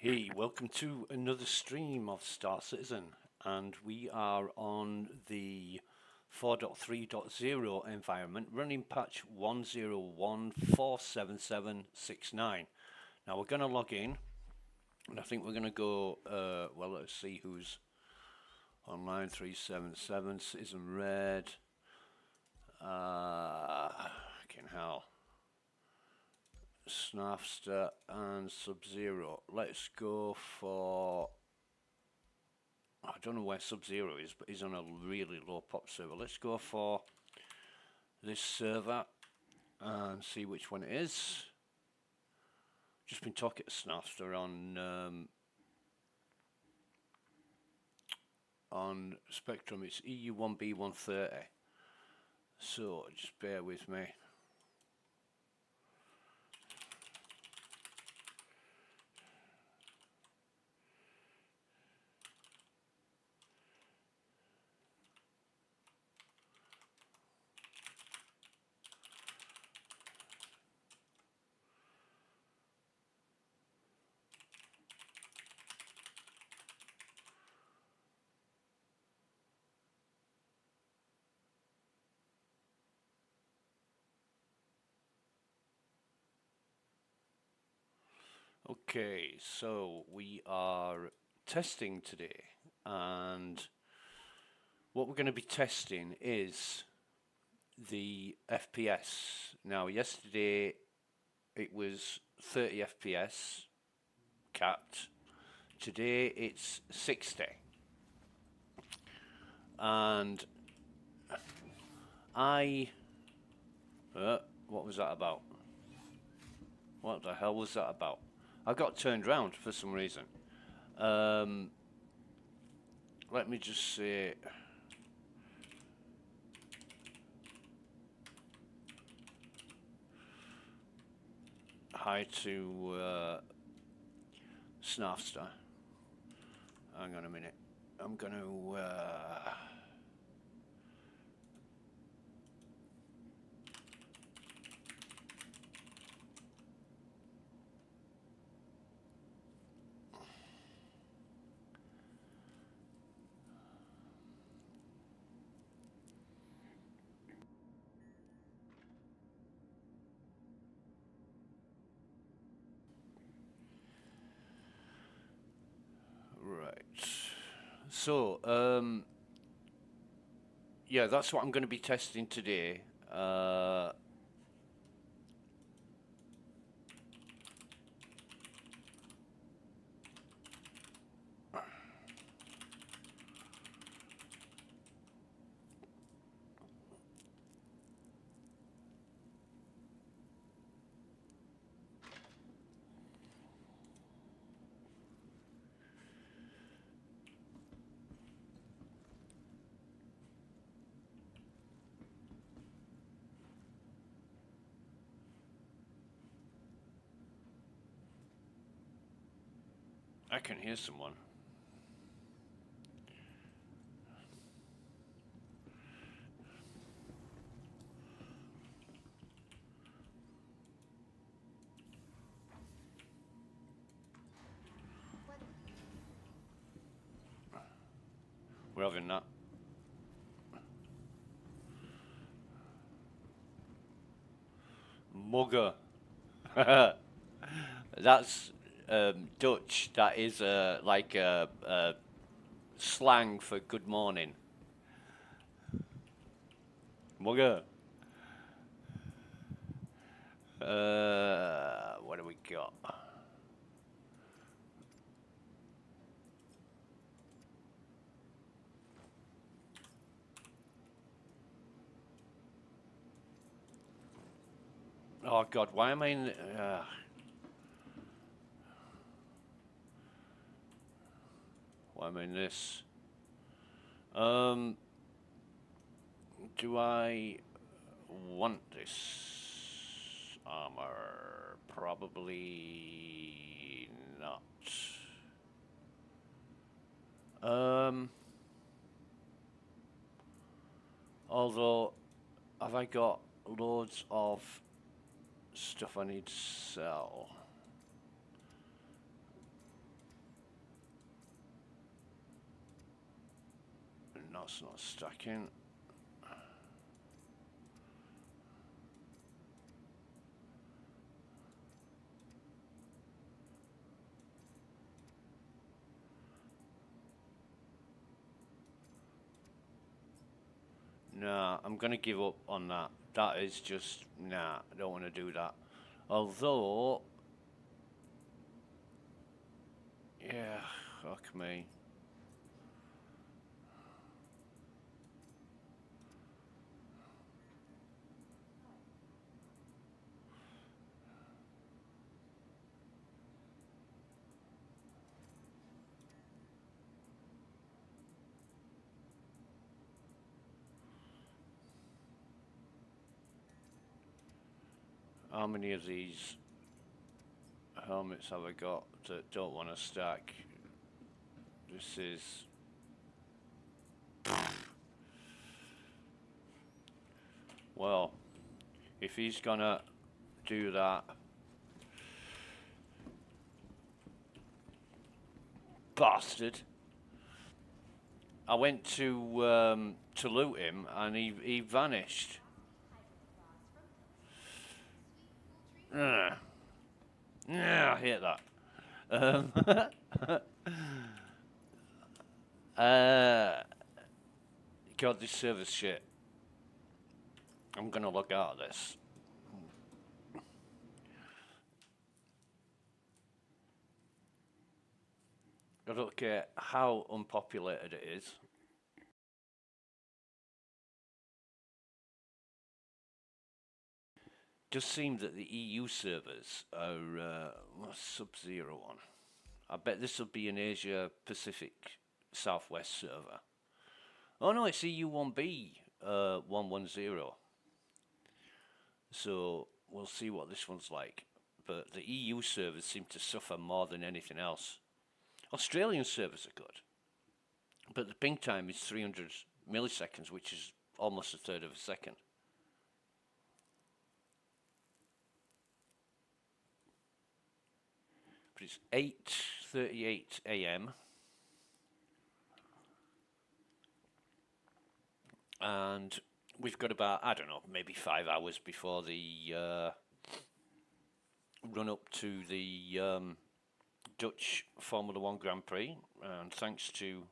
Hey, welcome to another stream of Star Citizen, and we are on the 4.3.0 environment, running patch 101.47769. Now we're going to log in, and I think we're going to go, well, let's see who's online. 377, Citizen Red, fucking hell. Snafster and Sub-Zero. Let's go for... I don't know where Sub-Zero is, but he's on a really low pop server. Let's go for this server and see which one it is. Just been talking to Snafster on Spectrum. It's EU1B130. So just bear with me. Okay, so we are testing today, and what we're going to be testing is the FPS. Now, yesterday it was 30 FPS capped. Today it's 60. And what was that about? What the hell was that about? I got turned round for some reason. Let me just say... hi to Snafster. Hang on a minute. I'm going to... So, yeah, that's what I'm going to be testing today. I can hear someone. We're having that. Mugger. That's Dutch. That is like slang for good morning. Mugger. What do we got? Oh God, why am I in? Why am I in this? Do I want this armor? Probably not. Although, have I got loads of stuff I need to sell? that's not stacking. Nah, I'm gonna give up on that. That is just, nah, I don't want to do that. Although, yeah, fuck me. How many of these helmets have I got that don't want to stack? This is... Well, if he's gonna do that... Bastard! I went to loot him and he vanished. Yeah, I hate that. God, this server's shit. I'm gonna log out of this. I don't care how unpopulated it is. Does seem that the EU servers are Sub-Zero on. I bet this will be an Asia Pacific Southwest server. Oh no, it's EU1B 110. So we'll see what this one's like. But the EU servers seem to suffer more than anything else. Australian servers are good, but the ping time is 300 milliseconds, which is almost a third of a second. But it's 8:38 a.m. and we've got about, I don't know, maybe 5 hours before the run up to the Dutch Formula One Grand Prix, and thanks to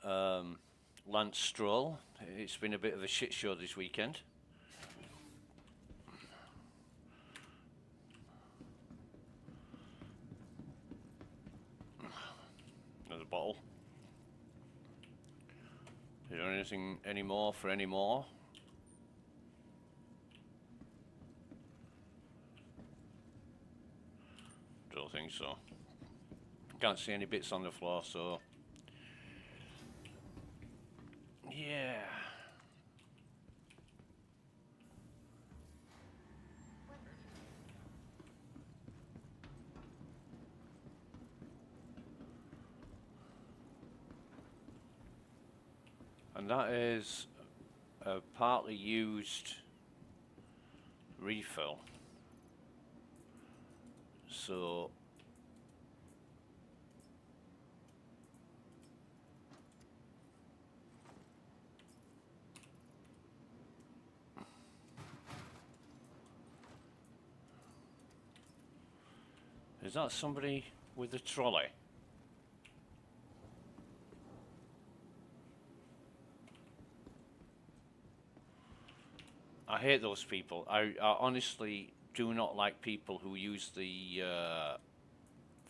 Lance Stroll, it's been a bit of a shit show this weekend. Another bottle. Is there anything anymore for any more? Don't think so. Can't see any bits on the floor, so yeah. And that is a partly used refill. So is that somebody with a trolley? I hate those people. I honestly do not like people who use the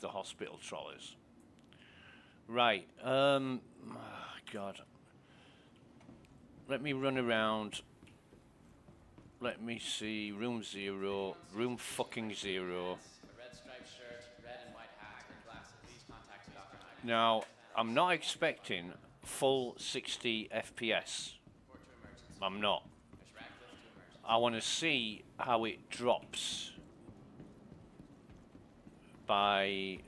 hospital trolleys. Right. God. Let me run around. Let me see. Room 0. Room fucking 0. Now, I'm not expecting full 60 FPS. I'm not. I want to see how it drops by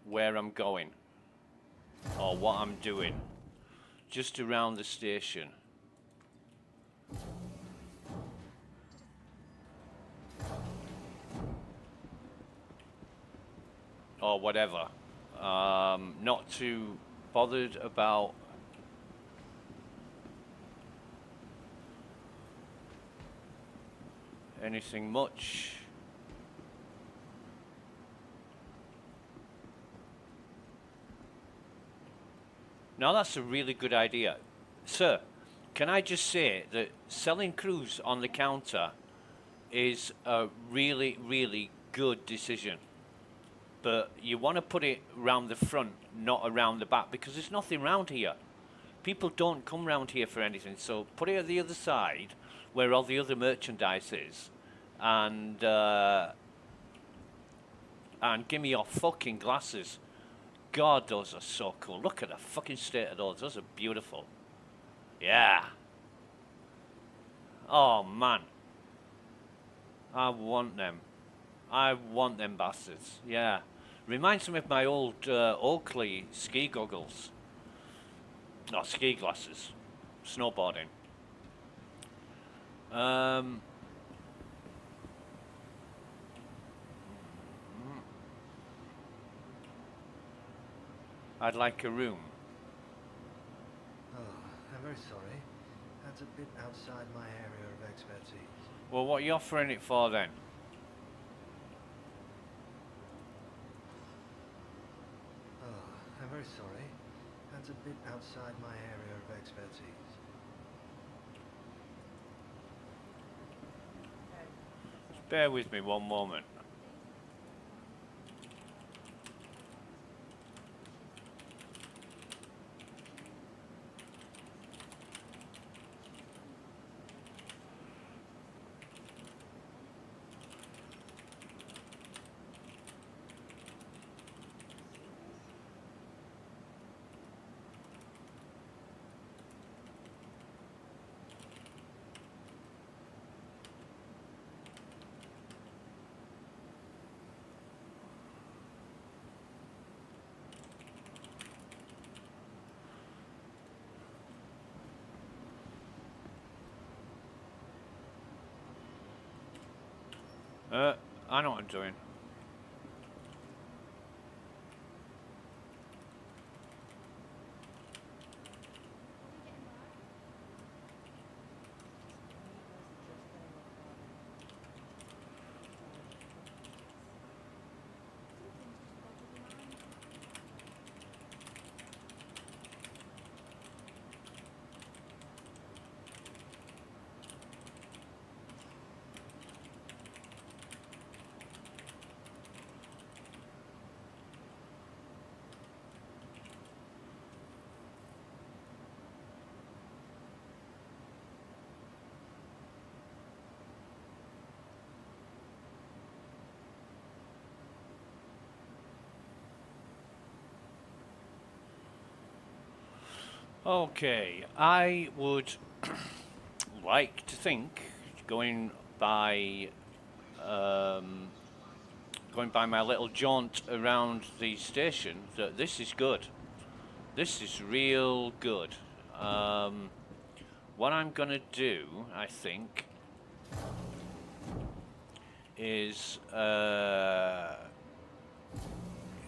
where I'm going or what I'm doing just around the station. Or whatever. Not to bothered about anything much. Now that's a really good idea. Sir, can I just say that selling crews on the counter is a really, really good decision. But you want to put it round the front, not around the back, because there's nothing round here. People don't come round here for anything, so put it at the other side, where all the other merchandise is, and give me your fucking glasses. God, those are so cool. Look at the fucking state of those. Those are beautiful. Yeah. Oh, man. I want them. I want them bastards. Yeah. Reminds me of my old Oakley ski goggles. No, ski glasses. Snowboarding. I'd like a room. Oh, I'm very sorry. That's a bit outside my area of expertise. Well, what are you offering it for then? Oh, I'm very sorry. That's a bit outside my area of expertise. Just bear with me one moment. I know what I'm doing. Okay, I would like to think, going by my little jaunt around the station, that this is good. This is real good. What I'm gonna do, I think, is yeah,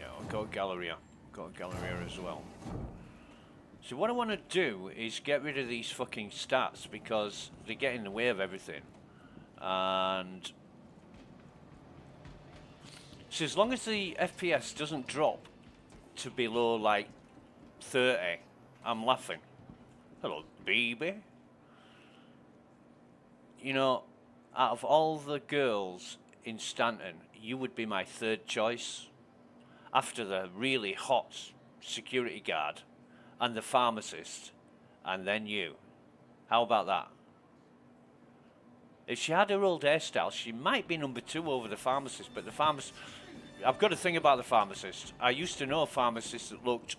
I'll go Galleria. Go Galleria as well. So what I want to do is get rid of these fucking stats because they get in the way of everything. And so as long as the FPS doesn't drop to below like 30, I'm laughing. Hello, baby. You know, out of all the girls in Stanton, you would be my third choice after the really hot security guard and the pharmacist, and then you. How about that? If she had her old hairstyle, she might be number 2 over the pharmacist, but the pharmacist... I've got a thing about the pharmacist. I used to know a pharmacist that looked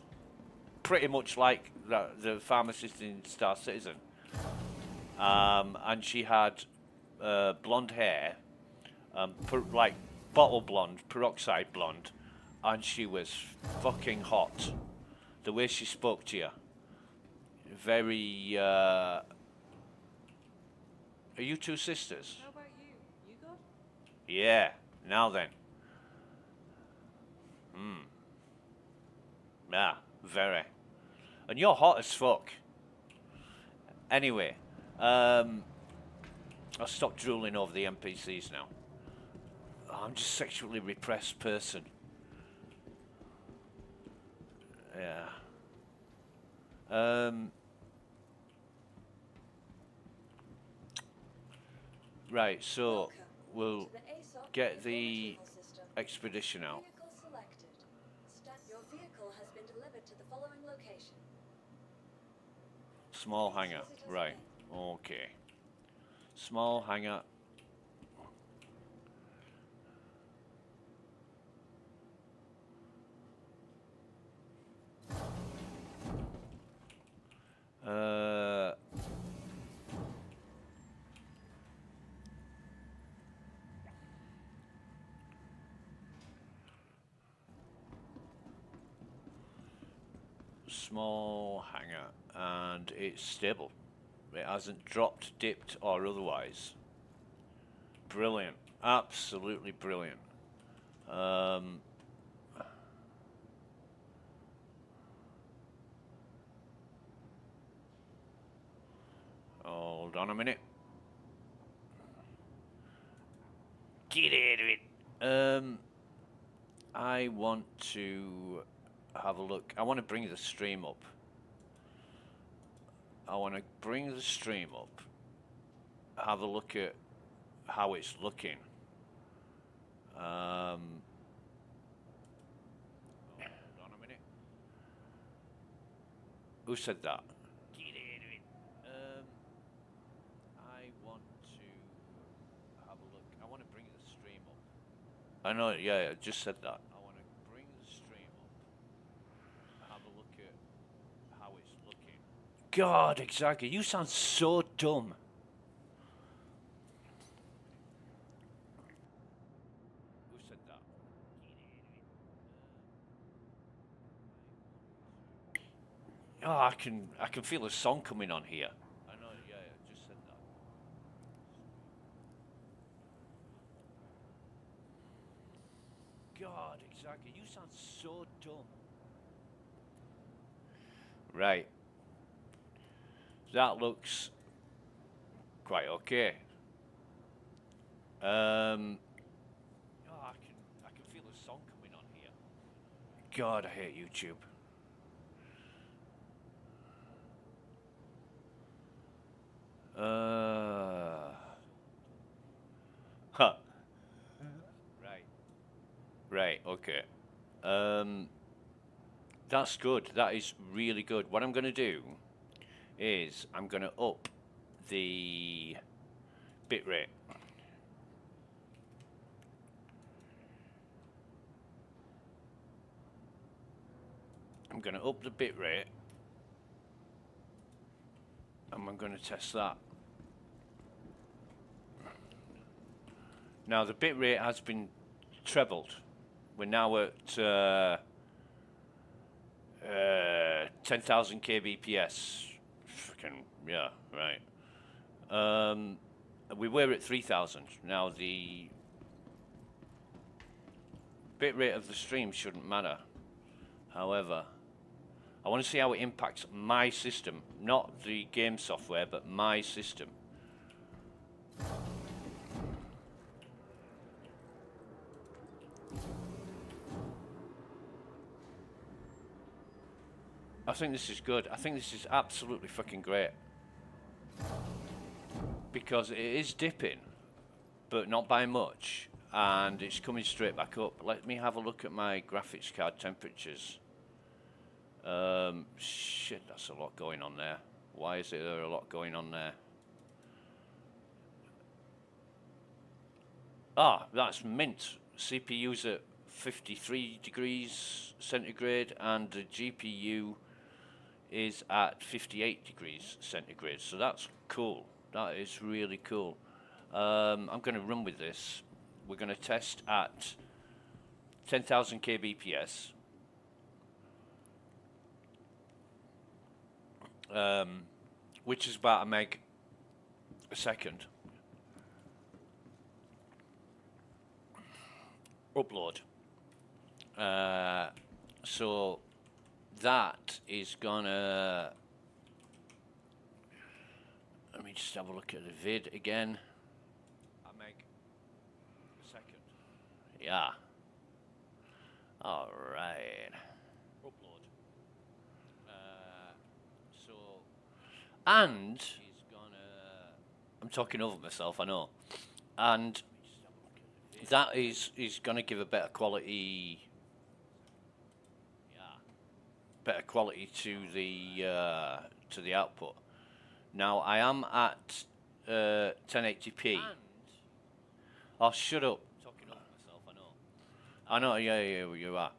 pretty much like the pharmacist in Star Citizen. And she had blonde hair, like bottle blonde, peroxide blonde, and she was fucking hot. The way she spoke to you, very. Are you two sisters? How about you? You good? Yeah. Now then. Yeah. Very. And you're hot as fuck. Anyway, I'll stop drooling over the NPCs now. Oh, I'm just a sexually repressed person. Yeah. Right, so we'll get the expedition out. Your vehicle has been delivered to the following location. Small hangar, right, okay. Small hangar. Small hangar, and it's stable. It hasn't dropped, dipped, or otherwise. Brilliant, absolutely brilliant. Hold on a minute. Get out of it. I want to have a look. I want to bring the stream up. Have a look at how it's looking. Hold on a minute. Who said that? Get out of it. I want to have a look. I want to bring the stream up. I know, yeah, I just said that. I want to bring the stream up. Have a look at how it's looking. God, exactly. You sound so dumb. Who said that? Oh, I can feel a song coming on here. I know, yeah, I just said that. God, exactly. You sound so dumb. Right. That looks quite okay. Oh, I can feel a song coming on here. God, I hate YouTube. Huh. Right, okay. That's good. That is really good. What I'm going to do is I'm going to up the bitrate. I'm going to up the bitrate, and I'm going to test that. Now the bitrate has been trebled. We're now at 10,000 kbps. Fucking yeah, right. We were at 3,000. Now the bitrate of the stream shouldn't matter. However, I want to see how it impacts my system, not the game software, but my system. I think this is good. I think this is absolutely fucking great. Because it is dipping, but not by much, and it's coming straight back up. Let me have a look at my graphics card temperatures. Shit, that's a lot going on there. Why is there a lot going on there? Ah, that's mint. CPU's at 53 degrees centigrade, and the GPU is at 58 degrees centigrade. So that's cool. That is really cool. I'm going to run with this. We're going to test at 10,000 kbps. Which is about a meg a second. Upload. So that is gonna. Let me just have a look at the vid again. I make a second. Yeah. All right. Upload. So, and he's gonna. I'm talking over myself, I know. And that is gonna give a better quality. Yeah. Better quality to the output. Now I am at 1080p. Oh, shut up! Talking over myself, I know. I know. Yeah, you are.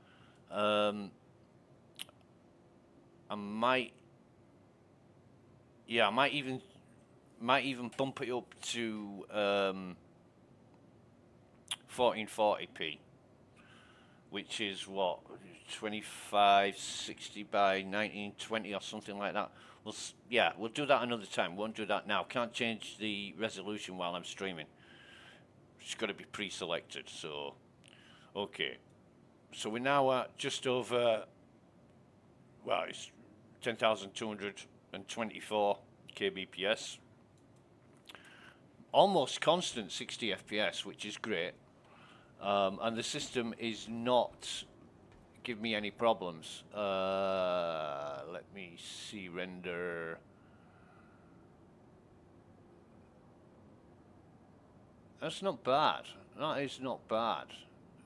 I might. Yeah, I might even bump it up to 1440p, which is what 2560 by 1920 or something like that. Yeah, we'll do that another time. Won't do that now. Can't change the resolution while I'm streaming. It's got to be pre-selected. So, okay. So we're now at just over. Well, it's 10,224 kbps. Almost constant 60 fps, which is great. And the system is not give me any problems. Let me see render. That's not bad. That is not bad.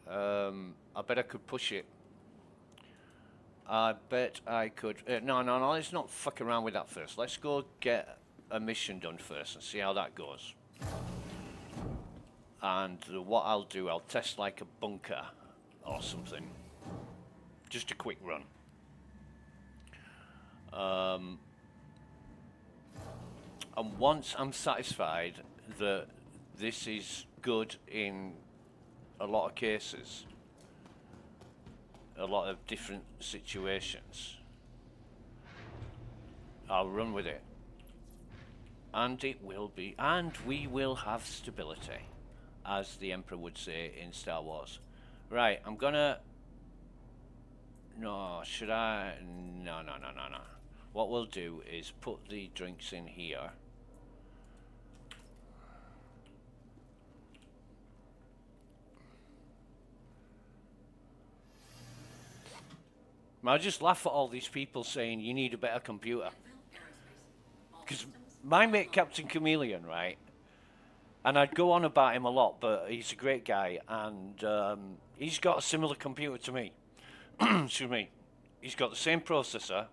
I bet I could push it. I bet I could. No, let's not fuck around with that first. Let's go get a mission done first and see how that goes. And what I'll do, I'll test like a bunker or something. Just a quick run. And once I'm satisfied that this is good in a lot of cases, a lot of different situations, I'll run with it. And it will be, and we will have stability, as the Emperor would say in Star Wars. Right, I'm gonna... No, should I? No. What we'll do is put the drinks in here. I just laugh at all these people saying you need a better computer. Because my mate Captain Chameleon, right? And I'd go on about him a lot, but he's a great guy, and he's got a similar computer to me. Excuse me. He's got the same processor.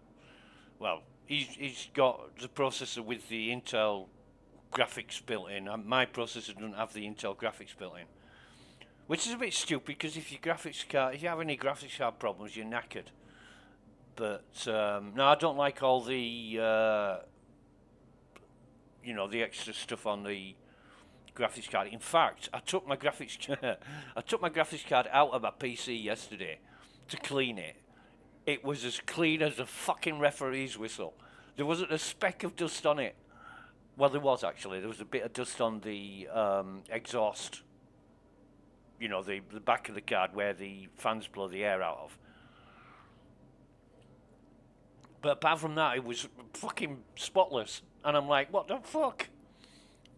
Well, he's got the processor with the Intel graphics built in. And my processor doesn't have the Intel graphics built in, which is a bit stupid because if you have any graphics card problems, you're knackered. But no, I don't like all the the extra stuff on the graphics card. In fact, I took my graphics card out of my PC yesterday to clean it. It was as clean as a fucking referee's whistle. There wasn't a speck of dust on it. Well, there was actually. There was a bit of dust on the exhaust. You know, the back of the card where the fans blow the air out of. But apart from that, it was fucking spotless. And I'm like, what the fuck?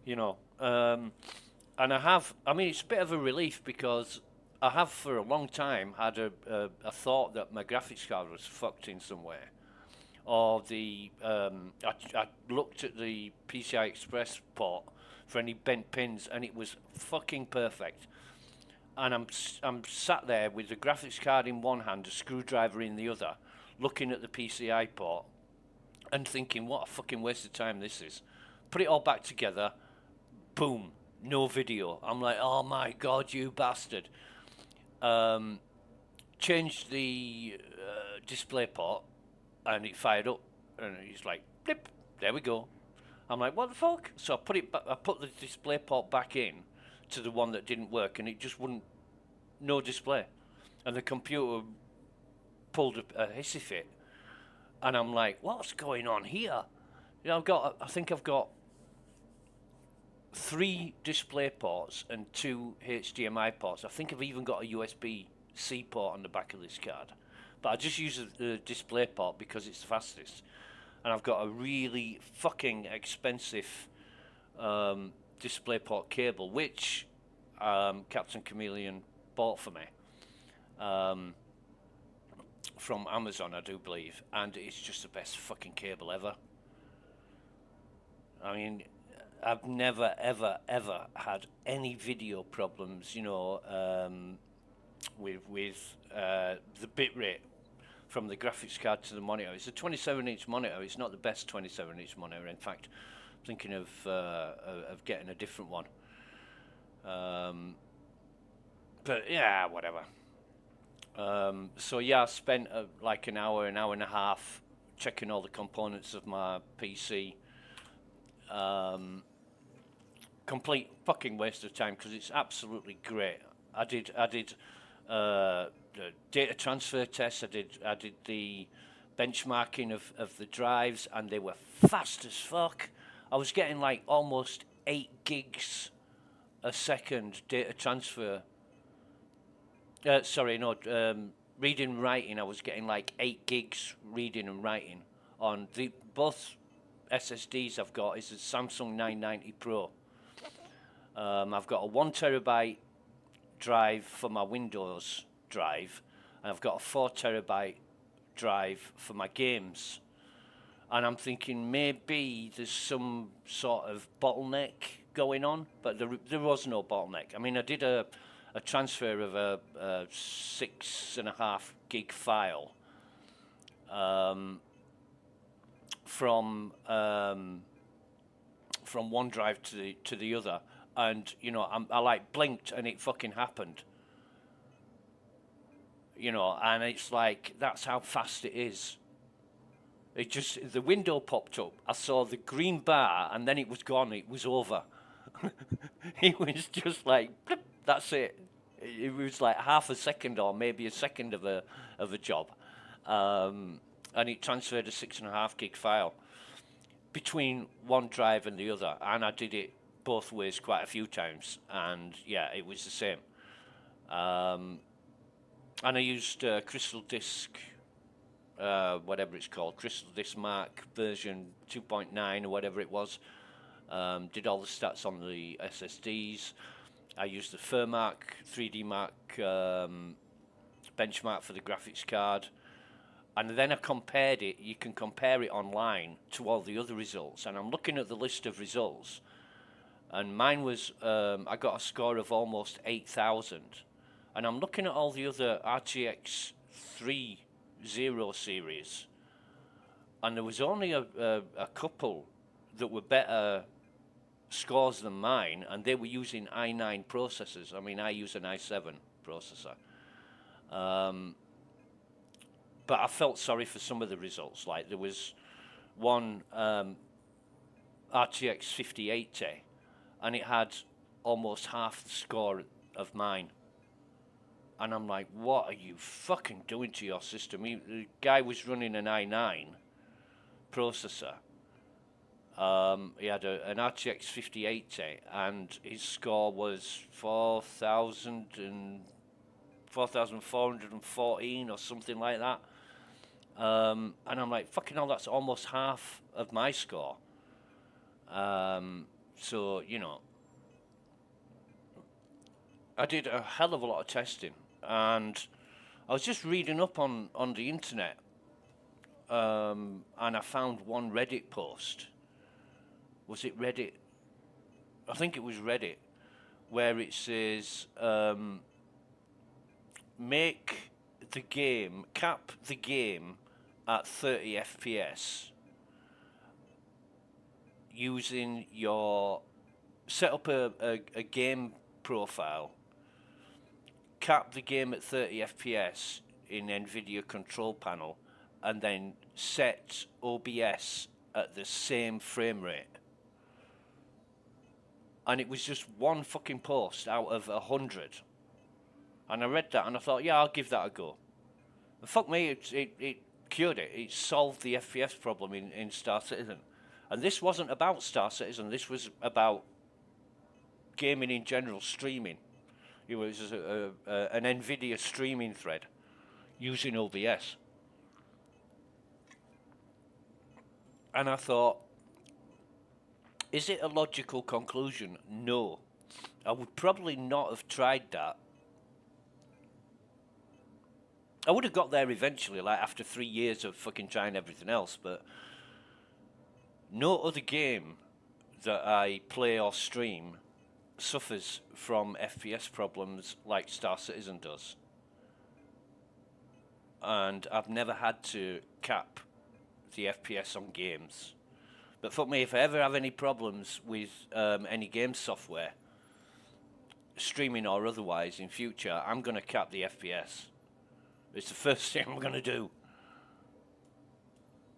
You know. And I mean, it's a bit of a relief because I have for a long time had a thought that my graphics card was fucked in some way. Or I looked at the PCI Express port for any bent pins and it was fucking perfect. And I'm sat there with the graphics card in one hand, a screwdriver in the other, looking at the PCI port and thinking, what a fucking waste of time this is. Put it all back together, boom, no video. I'm like, oh my god, you bastard. Changed the display port and it fired up and it's like, blip, there we go. I'm like, what the fuck? So I put the display port back in to the one that didn't work and it just wouldn't, no display. And the computer pulled a hissy fit. And I'm like, what's going on here? You know, I think I've got 3 display ports and 2 HDMI ports. I think I've even got a USB-C port on the back of this card. but I just use the DisplayPort because it's the fastest, and I've got a really fucking expensive DisplayPort cable, which Captain Chameleon bought for me from Amazon, I do believe, and it's just the best fucking cable ever. I mean, I've never, ever, ever had any video problems, you know, with the bitrate from the graphics card to the monitor. It's a 27-inch monitor. It's not the best 27-inch monitor. In fact, I'm thinking of getting a different one. But yeah, whatever. So yeah, I spent like an hour and a half checking all the components of my PC. Complete fucking waste of time because it's absolutely great. I did the data transfer tests. I did the benchmarking of the drives, and they were fast as fuck. I was getting like almost 8 gigs a second data transfer. Reading and writing. I was getting like 8 gigs reading and writing on the both SSDs I've got. Is a Samsung 990 Pro. I've got a 1 terabyte drive for my Windows drive, and I've got a 4 terabyte drive for my games. And I'm thinking maybe there's some sort of bottleneck going on, but there was no bottleneck. I mean, I did a transfer of a 6.5 gig file from one drive to the other, and you know, I like blinked and it fucking happened. You know, and it's like, that's how fast it is. It just, the window popped up, I saw the green bar, and then it was gone, it was over. It was just like, blip, that's it. It was like half a second or maybe a second of a job. And it transferred a 6.5 gig file between one drive and the other, and I did it both ways quite a few times, and yeah, it was the same. And I used Crystal Disk, whatever it's called, Crystal Disk Mark version 2.9 or whatever it was. Did all the stats on the SSDs. I used the Furmark 3D Mark benchmark for the graphics card. And then I compared it. You can compare it online to all the other results. And I'm looking at the list of results. And mine was, I got a score of almost 8,000. And I'm looking at all the other RTX 30 series. And there was only a couple that were better scores than mine. And they were using i9 processors. I mean, I use an i7 processor. But I felt sorry for some of the results. Like there was one RTX 5080, and it had almost half the score of mine. And I'm like, what are you fucking doing to your system? The guy was running an i9 processor. He had an RTX 5080, and his score was 4,414 or something like that. And I'm like, fucking hell, that's almost half of my score. So, you know, I did a hell of a lot of testing, and I was just reading up on the internet, and I found one Reddit post. Was it Reddit? I think it was Reddit, where it says, cap the game at 30 FPS using set up a game profile, cap the game at 30 FPS in NVIDIA control panel, and then set OBS at the same frame rate. And it was just one fucking post out of 100. And I read that and I thought, yeah, I'll give that a go. And fuck me, it cured it. It solved the FPS problem in Star Citizen. And this wasn't about Star Citizen. This was about gaming in general, streaming. It was an NVIDIA streaming thread. using OBS. And I thought, is it a logical conclusion? No. I would probably not have tried that. I would have got there eventually, like after 3 years of fucking trying everything else, but no other game that I play or stream suffers from FPS problems like Star Citizen does. And I've never had to cap the FPS on games. But fuck me, if I ever have any problems with any game software, streaming or otherwise in future, I'm going to cap the FPS. It's the first thing I'm going to do.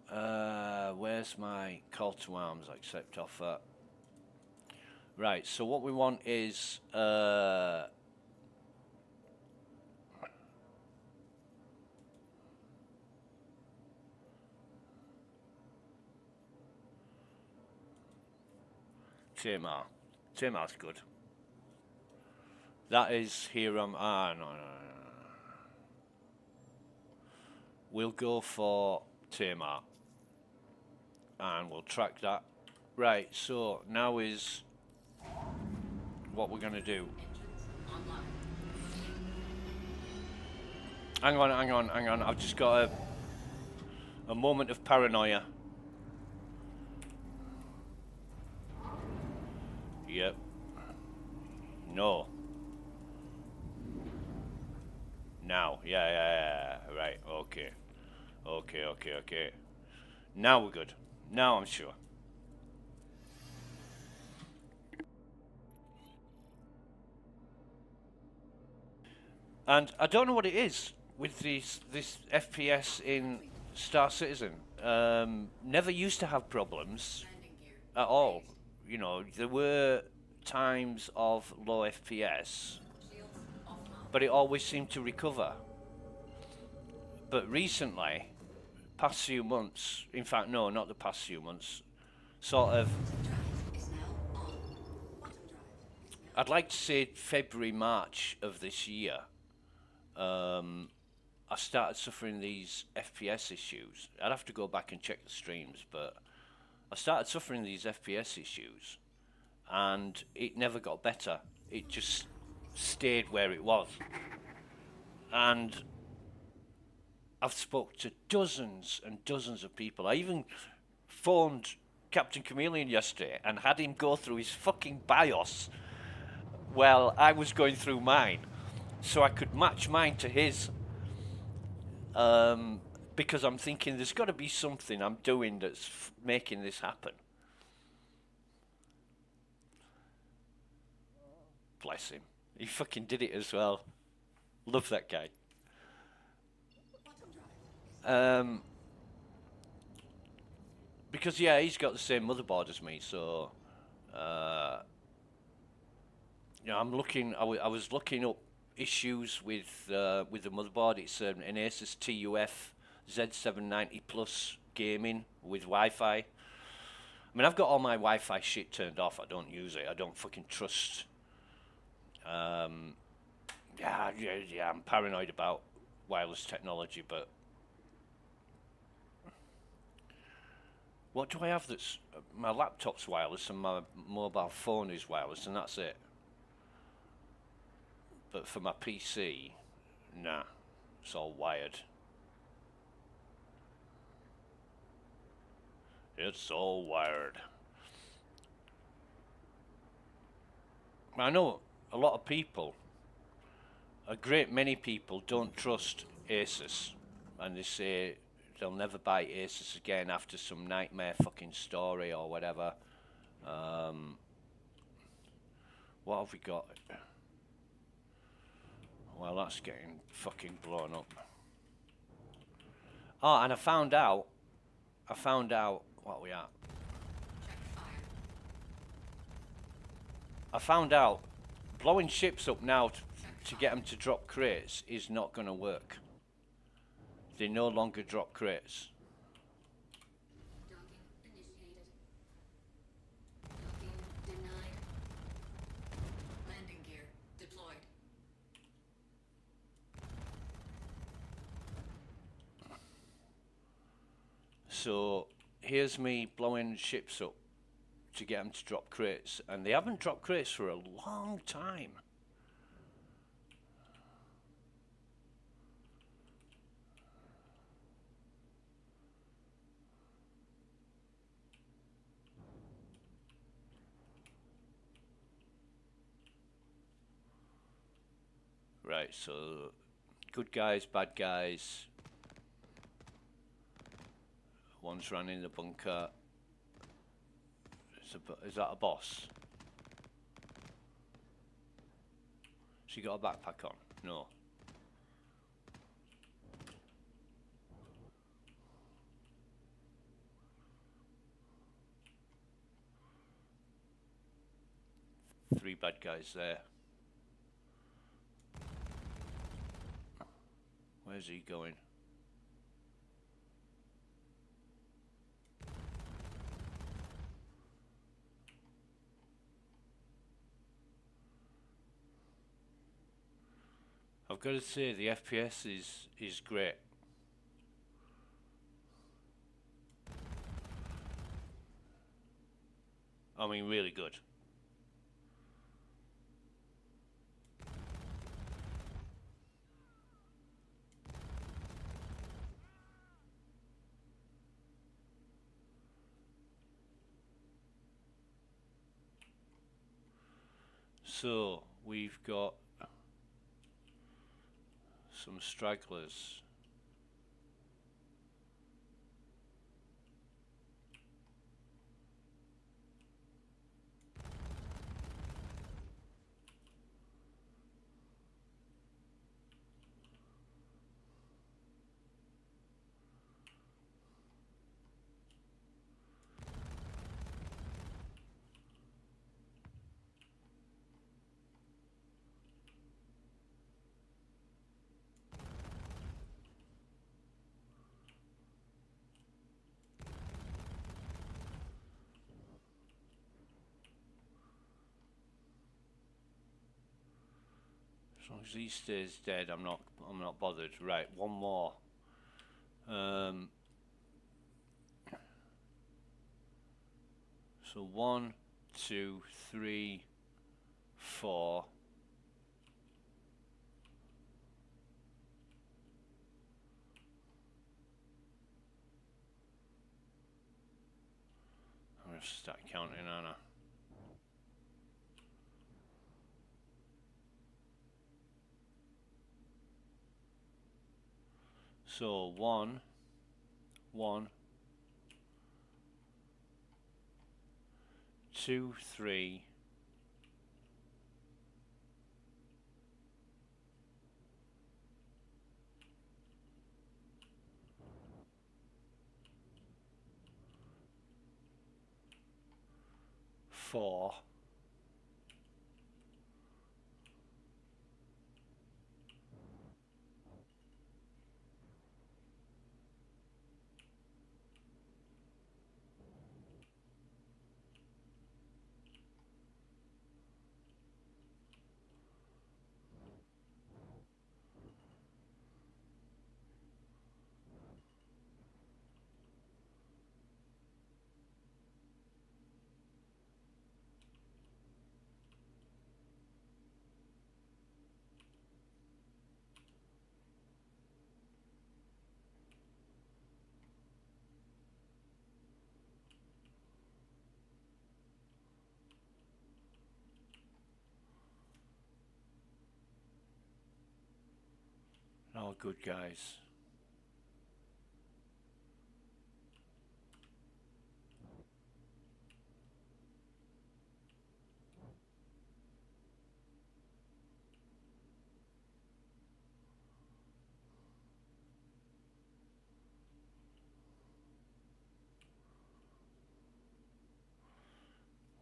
Where's my call to arms? Accept offer. Right, so what we want is... Tamar. Tamar's good. That is here on... no. We'll go for Tamar. And we'll track that. Right, so now is what we're going to do. Hang on. I've just got a moment of paranoia. Yep. No. Now. Yeah. Right, okay. Okay. Now we're good. Now I'm sure. And I don't know what it is with this FPS in Star Citizen. Never used to have problems at all. You know, there were times of low FPS, but it always seemed to recover. But recently, past few months, in fact, no, not the past few months, sort of, I'd like to say February, March of this year, I started suffering these FPS issues. I'd have to go back and check the streams, but I started suffering these FPS issues, and it never got better. It just stayed where it was. And I've spoke to dozens and dozens of people. I even phoned Captain Chameleon yesterday and had him go through his fucking BIOS while I was going through mine, so I could match mine to his. Because I'm thinking there's got to be something I'm doing that's making this happen. Bless him. He fucking did it as well. Love that guy. Because yeah, he's got the same motherboard as me, so you know, I'm looking. I was looking up issues with the motherboard. It's an Asus TUF Z790 Plus gaming with Wi-Fi. I mean, I've got all my Wi-Fi shit turned off. I don't use it. I don't fucking trust. Yeah, I'm paranoid about wireless technology, but what do I have that's... My laptop's wireless and my mobile phone is wireless, and that's it. But for my PC, nah, it's all wired. It's all wired. I know a lot of people, a great many people, don't trust Asus, and they say they'll never buy Asus again after some nightmare fucking story or whatever. What have we got? Well, that's getting fucking blown up. Oh, and I found out, what are we at? I found out blowing ships up now to get them to drop crates is not going to work. They no longer drop crates. Docking initiated. Docking denied. Landing gear deployed. so here's me blowing ships up to get them to drop crates, and they haven't dropped crates for a long time. Right, so good guys, bad guys. One's ran in the bunker. Is that a boss? She got a backpack on? No. Three bad guys there. Where's he going? I've got to say the FPS is great. I mean, really good. So we've got some stragglers. As long as he stays dead, I'm not bothered. Right, one more. So 1, 2, 3, 4. I'm gonna start counting, aren't I? So 1, 2, 3, 4. 'All good guys.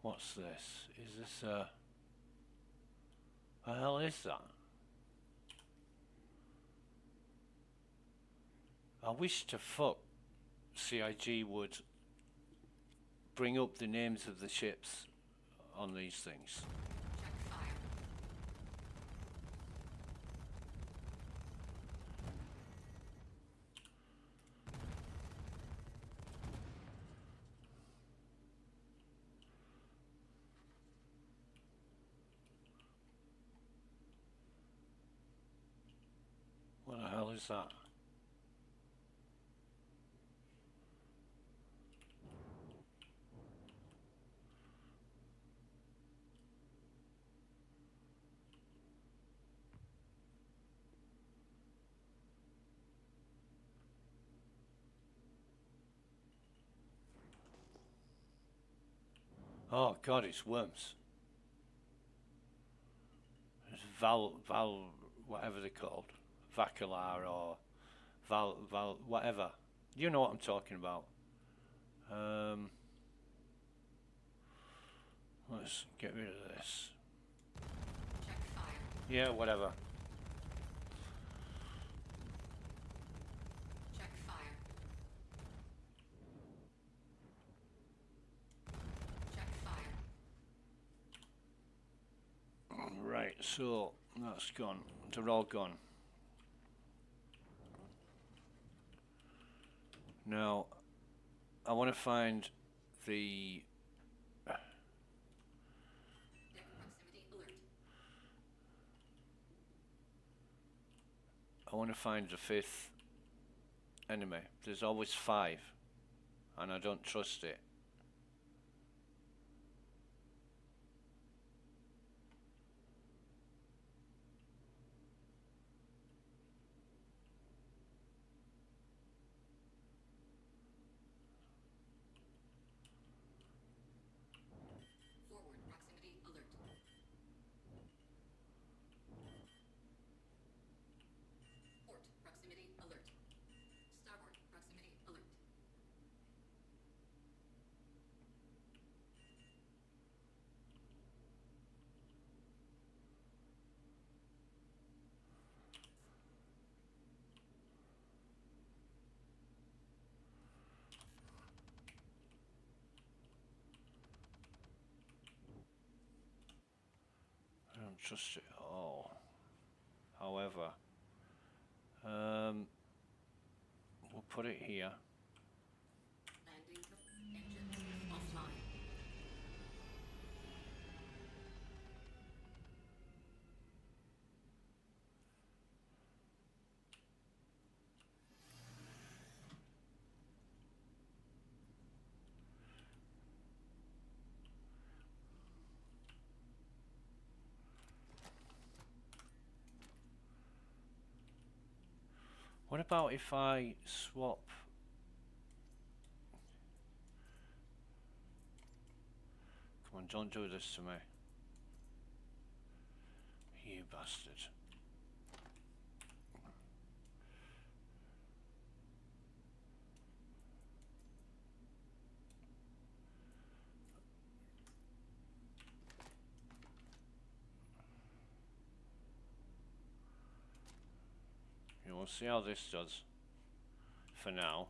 What's this? Is this a... What the hell is that? I wish to fuck CIG would bring up the names of the ships on these things. What the hell is that? Oh god, it's worms. It's whatever they're called. Vacular or whatever. You know what I'm talking about. Let's get rid of this. Check fire. Yeah, whatever. Check fire. Check fire. Right, so that's gone. They're all gone. Now, I want to find the Deck proximity alert. I want to find the fifth enemy. There's always 5, and I don't trust it. Forward proximity alert. Port proximity alert. Starboard proximity alert. I don't trust it at all. However, we'll put it here. Landing engines offline. What about if I swap? Come on, don't do this to me. You bastard. You will see how this does for now.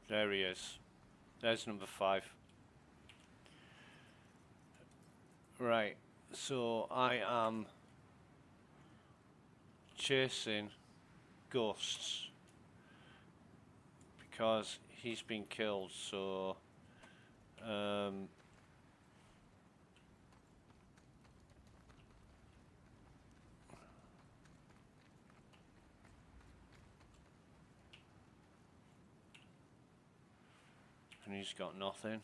There he is. There's number 5. Right, so I am chasing ghosts because he's been killed, so and he's got nothing.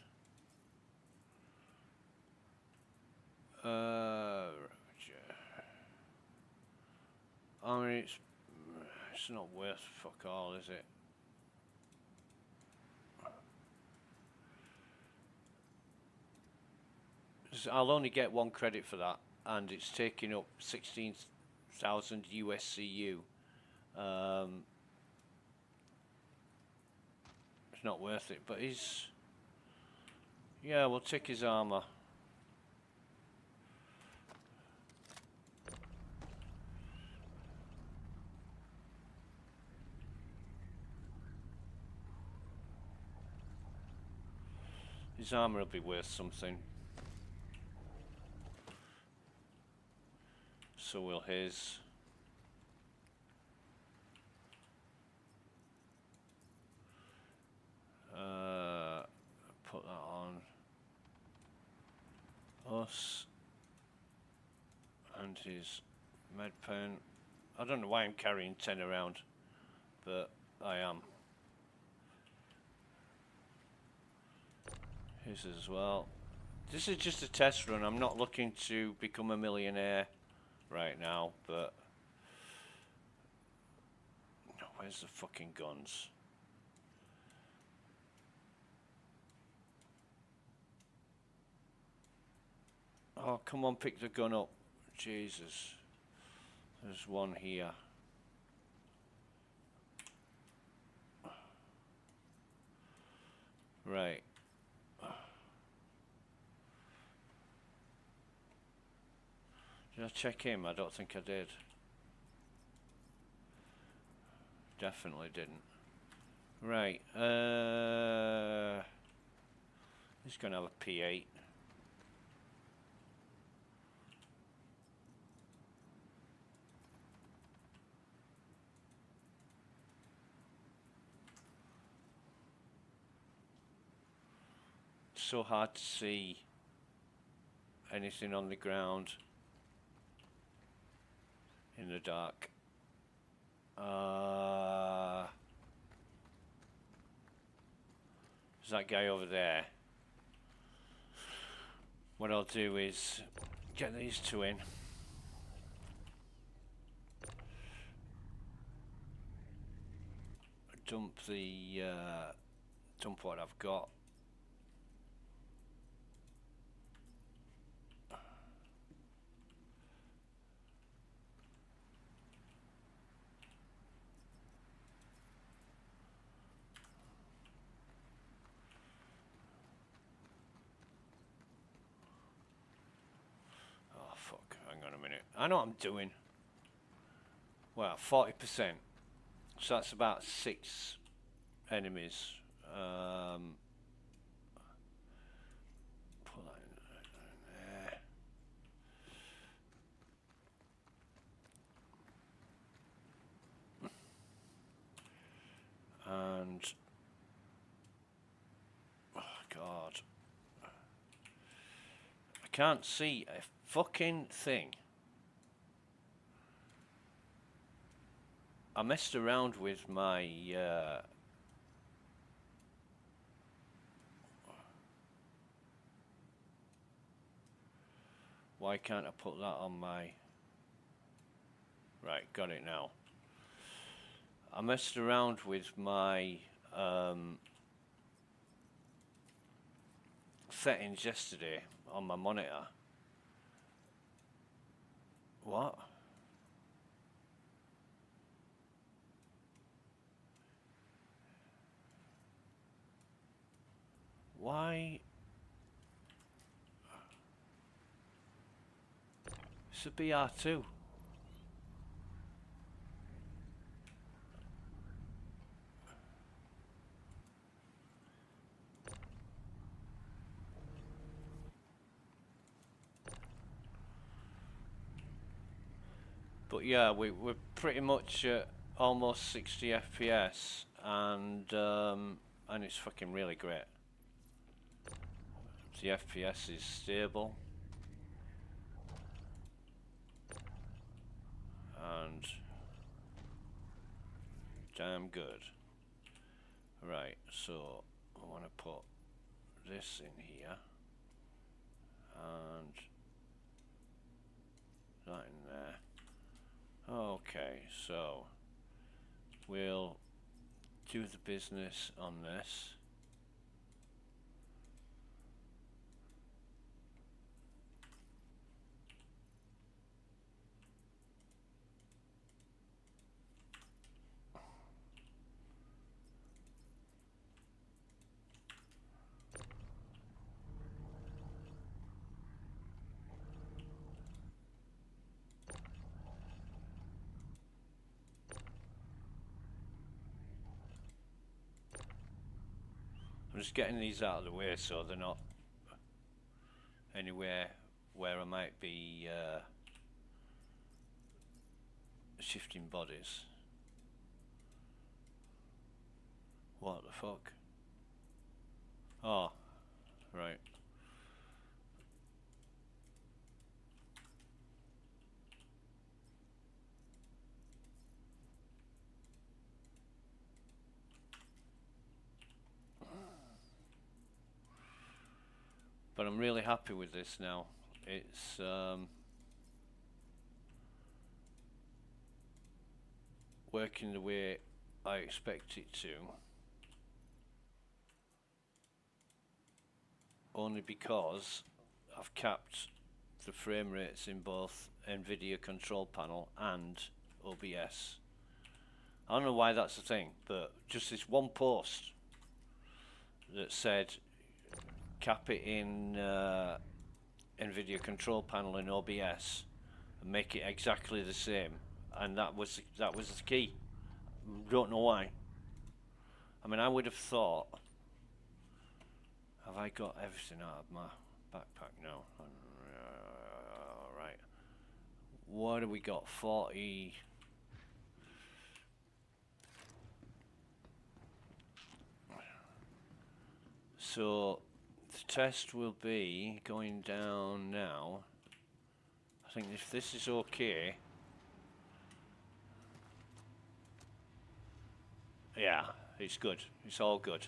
I mean, It's not worth fuck all, is it? I'll only get 1 credit for that, and it's taking up 16,000 USCU. It's not worth it, but he's... Yeah, we'll take his armor. His armor will be worth something. So will his. Put that on us and his med pen. I don't know why I'm carrying 10 around, but I am. His as well. This is just a test run. I'm not looking to become a millionaire right now, but where's the fucking guns? Oh, come on, pick the gun up. Jesus. There's one here. Right. Did I check him? I don't think I did. Definitely didn't. Right. He's gonna have a P8. So hard to see anything on the ground in the dark. There's that guy over there. What I'll do is get these two in. Dump what I've got. I know what I'm doing. Well, 40%. So that's about 6 enemies. Put that in there. And oh God, I can't see a fucking thing. I messed around with my why can't I put that on my... Right, got it now. I messed around with my settings yesterday on my monitor. What? Why? It's a BR2. But yeah, we're pretty much at almost 60 FPS, and it's fucking really great. The FPS is stable and damn good. Right, so I want to put this in here and that in there. Okay, so we'll do the business on this. I'm just getting these out of the way so they're not anywhere where I might be shifting bodies. What the fuck? Oh, right. But I'm really happy with this now. It's working the way I expect it to. Only because I've capped the frame rates in both NVIDIA control panel and OBS. I don't know why that's a thing, but just this one post that said cap it in NVIDIA control panel in OBS and make it exactly the same, and that was the key. Don't know why. I mean, I would have thought, have I got everything out of my backpack? No. Right. What have we got? 40. So the test will be going down now. I think if this is okay. Yeah, it's good. It's all good.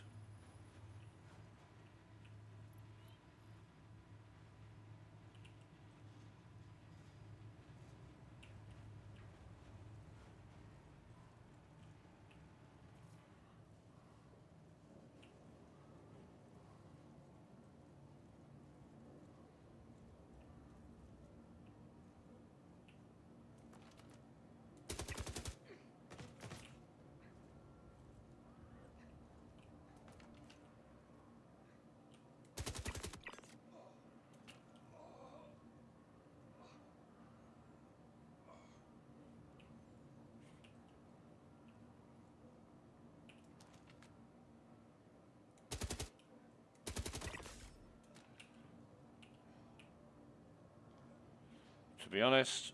To be honest,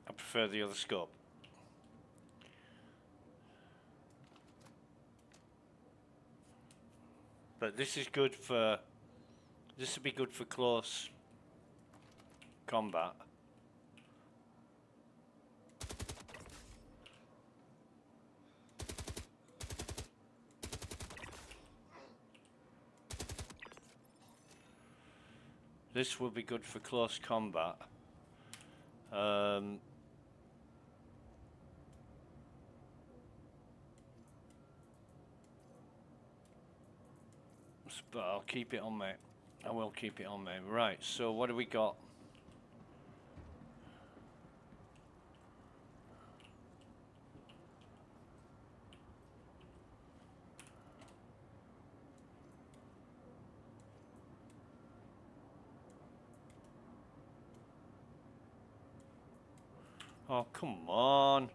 I prefer the other scope. But this is good for, this would be good for close combat. This will be good for close combat. But I'll keep it on me. I will keep it on me. Right, so what do we got? Oh, come on.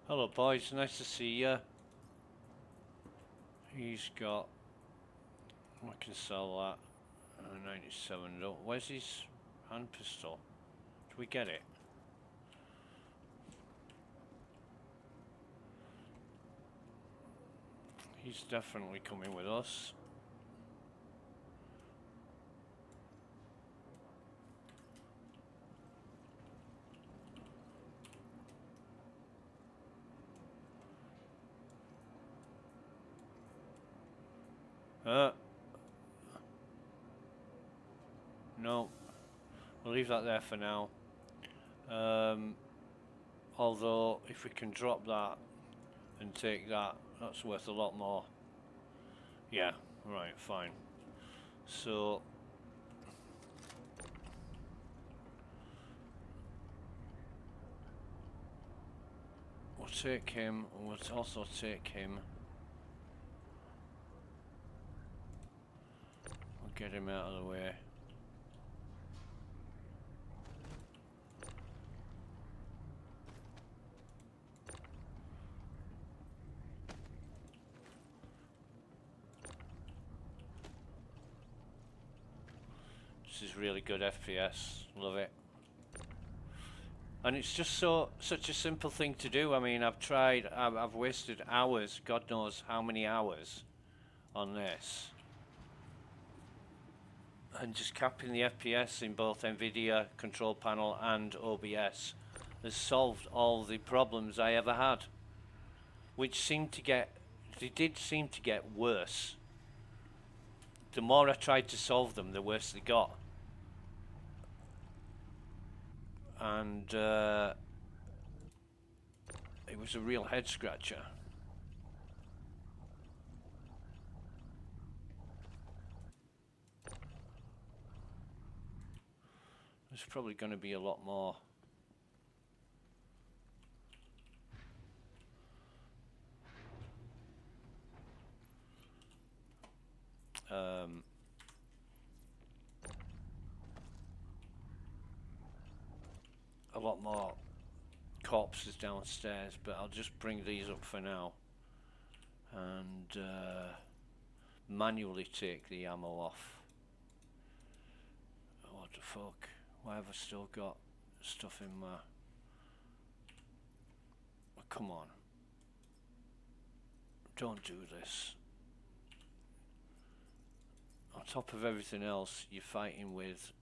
Hello boys, nice to see you. He's got, I can sell that. 97. Where's his hand pistol? Do we get it? He's definitely coming with us. No, we'll leave that there for now. Although, if we can drop that and take that, that's worth a lot more. Yeah, right, fine. So, we'll take him, and we'll also take him. We'll get him out of the way. This is really good FPS, love it. And it's just such a simple thing to do. I mean, I've wasted hours, God knows how many hours on this. And just capping the FPS in both NVIDIA control panel and OBS has solved all the problems I ever had. Which they did seem to get worse. The more I tried to solve them, the worse they got. And it was a real head scratcher. There's probably going to be a lot more. A lot more corpses downstairs, but I'll just bring these up for now and manually take the ammo off. What the fuck? Why have I still got stuff in my... Oh, come on. Don't do this. On top of everything else, you're fighting with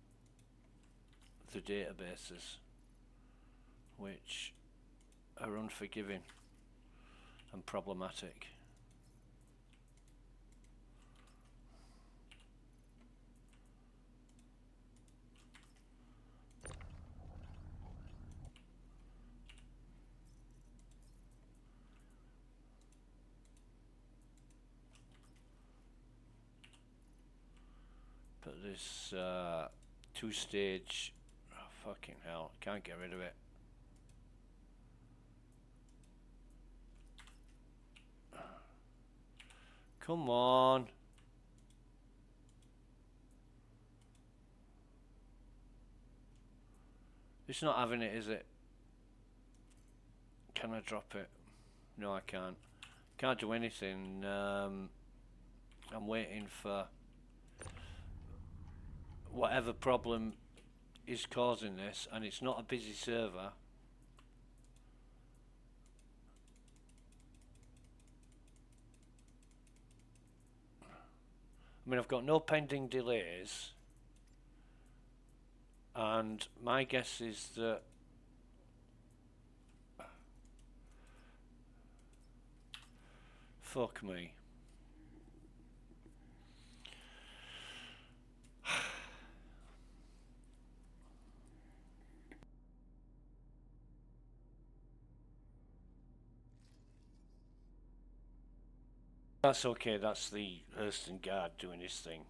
the databases, which are unforgiving and problematic. But this two-stage, oh, fucking hell, can't get rid of it. Come on. It's not having it, is it? Can I drop it? No, I can't. Can't do anything. I'm waiting for whatever problem is causing this, and it's not a busy server. I mean, I've got no pending delays, and my guess is that fuck me. That's okay, that's the Hurston guard doing his thing.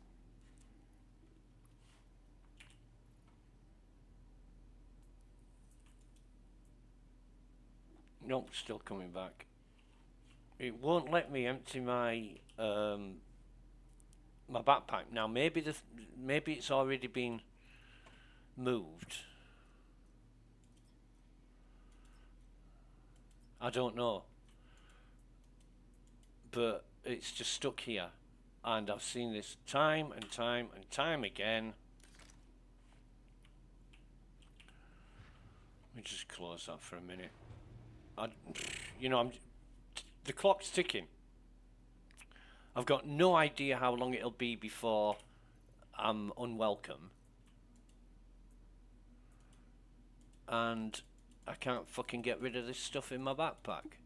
Nope, still coming back. It won't let me empty my my backpack. Now maybe it's already been moved. I don't know. But it's just stuck here, and I've seen this time and time and time again. Let me just close that for a minute. The clock's ticking. I've got no idea how long it'll be before I'm unwelcome. And I can't fucking get rid of this stuff in my backpack.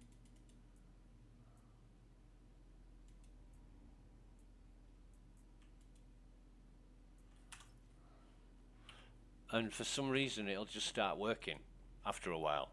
And for some reason it'll just start working after a while.